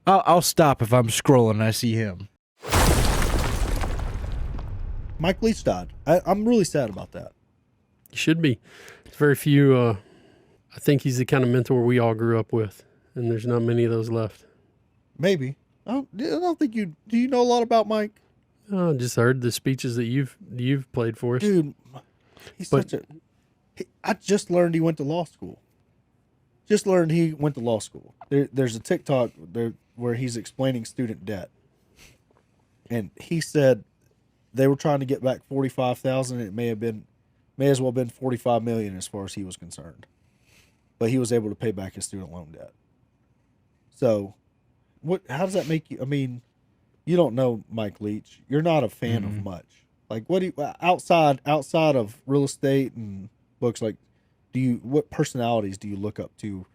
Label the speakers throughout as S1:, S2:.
S1: I'll stop if I'm scrolling and I see him.
S2: Mike Leach died. I'm really sad about that.
S3: He should be. There's very few. I think he's the kind of mentor we all grew up with, and there's not many of those left.
S2: Maybe. I don't think you... Do you know a lot about Mike?
S3: I just heard the speeches that you've played for us.
S2: Dude, he's such a... I just learned he went to law school. Just learned he went to law school. There's a TikTok there where he's explaining student debt. And he said they were trying to get back $45,000. It may as well have been $45 million as far as he was concerned. But he was able to pay back his student loan debt. So, how does that make you? I mean, you don't know Mike Leach. You're not a fan of much. Like, what do you, outside of real estate and books, like, what personalities do you look up to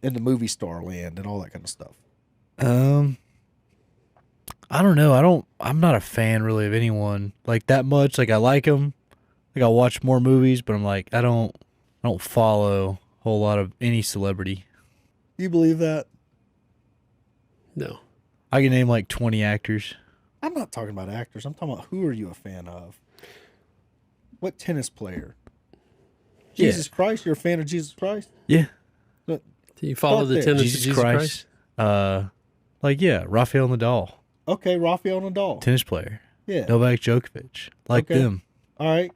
S2: in the movie star land and all that kind of stuff?
S1: I don't know. I'm not a fan really of anyone like that much. Like, I like them. Like, I'll watch more movies, but I'm like, I don't follow a whole lot of any celebrity.
S2: You believe that?
S3: No.
S1: I can name like 20 actors.
S2: I'm not talking about actors. I'm talking about, who are you a fan of? What tennis player? Jesus Christ? You're a fan of Jesus Christ?
S1: Yeah.
S3: Do you follow the tenets of Jesus Christ?
S1: Rafael Nadal.
S2: Okay, Rafael Nadal.
S1: Tennis player.
S2: Yeah.
S1: Novak Djokovic. Like them.
S2: All right.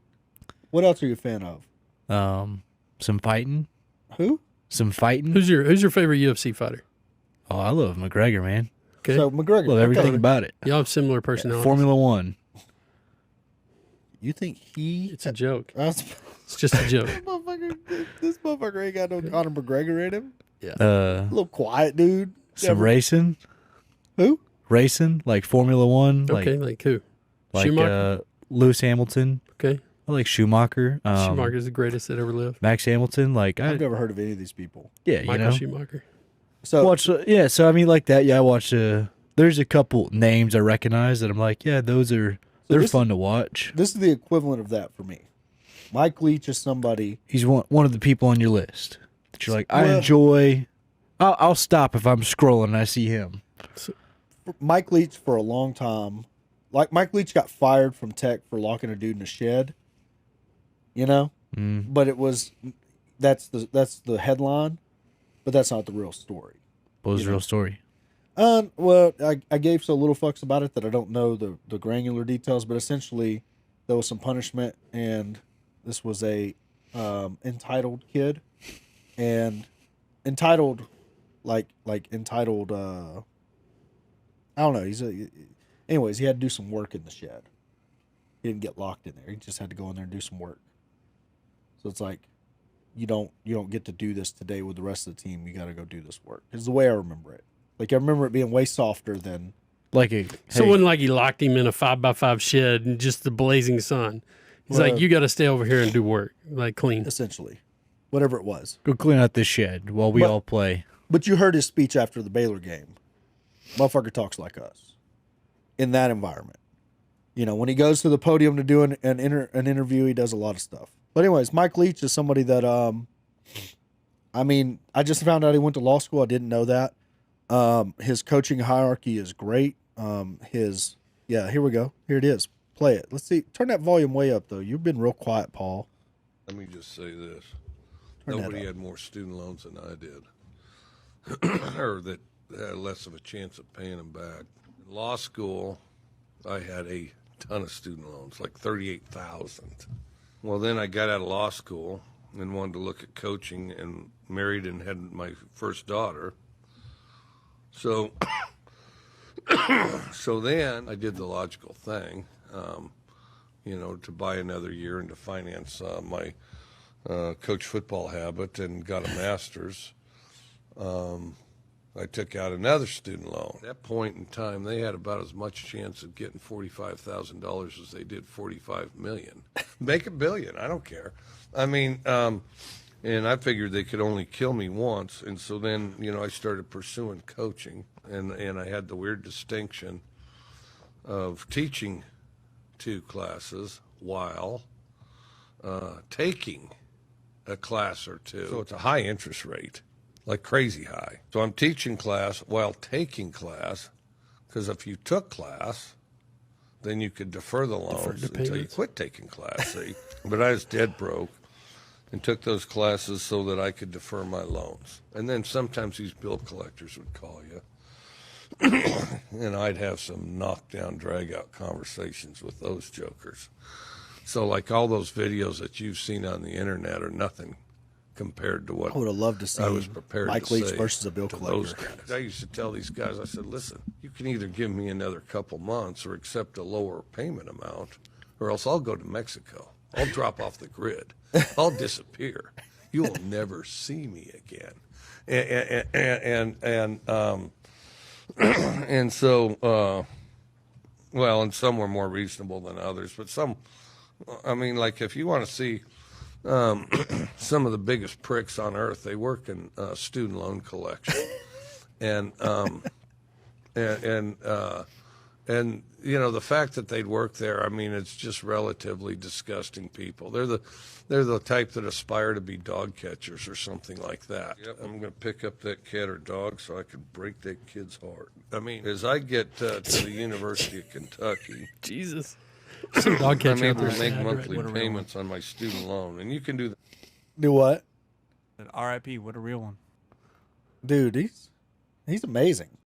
S2: What else are you a fan of?
S1: Some fighting.
S2: Who?
S1: Some fighting.
S3: Who's your favorite UFC fighter?
S1: Oh, I love McGregor, man.
S3: Okay.
S2: So McGregor.
S1: Love everything about it.
S3: Y'all have similar personalities.
S1: Formula One.
S2: You think he...
S3: It's a joke.
S2: It's
S3: just a joke.
S2: This motherfucker ain't got no Conor McGregor in him.
S3: Yeah.
S2: A little quiet dude.
S1: Some racing.
S2: Who?
S1: Racing, like Formula One.
S3: Okay, like who?
S1: Like
S3: Schumacher?
S1: Lewis Hamilton.
S3: Okay.
S1: I like Schumacher.
S3: Schumacher's the greatest that ever lived.
S1: Max Hamilton. Like
S2: I've never heard of any of these people.
S1: Yeah,
S3: Michael Schumacher.
S2: So
S1: so I mean, like that. Yeah, I watch. There's a couple names I recognize that I'm like, yeah, they're fun to watch.
S2: This is the equivalent of that for me. Mike Leach is somebody.
S1: He's one of the people on your list that you're like, I enjoy. I'll stop if I'm scrolling and I see him.
S2: Mike Leach for a long time, like Mike Leach got fired from Tech for locking a dude in a shed. You know, but that's the headline, but that's not the real story.
S1: What was the real story?
S2: Well, I gave so little fucks about it that I don't know the granular details, but essentially there was some punishment, and this was a entitled kid, and entitled, like entitled. I don't know. Anyways, he had to do some work in the shed. He didn't get locked in there. He just had to go in there and do some work. So it's like, you don't get to do this today with the rest of the team. You got to go do this work. It's the way I remember it. Like, I remember it being way softer than...
S3: So it wasn't like he locked him in a 5x5 shed in just the blazing sun. He's like, you got to stay over here and do work, like clean.
S2: Essentially. Whatever it was.
S1: Go clean out this shed while we all play.
S2: But you heard his speech after the Baylor game. Motherfucker talks like us. In that environment. You know, when he goes to the podium to do an interview, he does a lot of stuff. But anyways, Mike Leach is somebody that, I mean, I just found out he went to law school. I didn't know that. His coaching hierarchy is great. Here we go. Here it is. Play it. Let's see. Turn that volume way up, though. You've been real quiet, Paul.
S4: Let me just say this.
S2: Turn
S4: Nobody had more student loans than I did. Or that had less of a chance of paying them back. In law school, I had a ton of student loans, like 38,000. Well, then I got out of law school and wanted to look at coaching, and married and had my first daughter. So, so then I did the logical thing, to buy another year and to finance my coach football habit, and got a master's. I took out another student loan. At that point in time, they had about as much chance of getting $45,000 as they did $45 million. Make $1 billion, I don't care. I mean, and I figured they could only kill me once, and so then, I started pursuing coaching, and I had the weird distinction of teaching 2 classes while taking a class or 2. So it's a high interest rate. like crazy high. So I'm teaching class while taking class, because if you took class, then you could defer the loans until you quit taking class, see? But I was dead broke and took those classes so that I could defer my loans. And then sometimes these bill collectors would call you, and I'd have some knockdown, drag-out conversations with those jokers. So, like, all those videos that you've seen on the internet are nothing compared to what
S2: I would have loved to see
S4: I was prepared
S2: Mike
S4: to
S2: Leach
S4: say
S2: versus a bill
S4: to those
S2: collector.
S4: guys. I used to tell these guys, I said, listen, you can either give me another couple months or accept a lower payment amount, or else I'll go to Mexico. I'll drop off the grid. I'll disappear. You will never see me again. And so, well, and some were more reasonable than others, but some, I mean, like if you want to see some of the biggest pricks on earth, they work in student loan collection, and you know, the fact that they'd work there, I mean, it's just relatively disgusting people. They're the type that aspire to be dog catchers or something like that. Yep, I'm going to pick up that cat or dog so I can break that kid's heart. I mean, as I get to the University of Kentucky,
S3: Jesus, some dog catcher
S4: I'm
S3: out
S4: able
S3: there.
S4: to make
S3: Sad,
S4: monthly
S3: right?
S4: payments on my student loan, and you can do that.
S2: Do what?
S5: RIP, what a real one.
S2: Dude, he's amazing.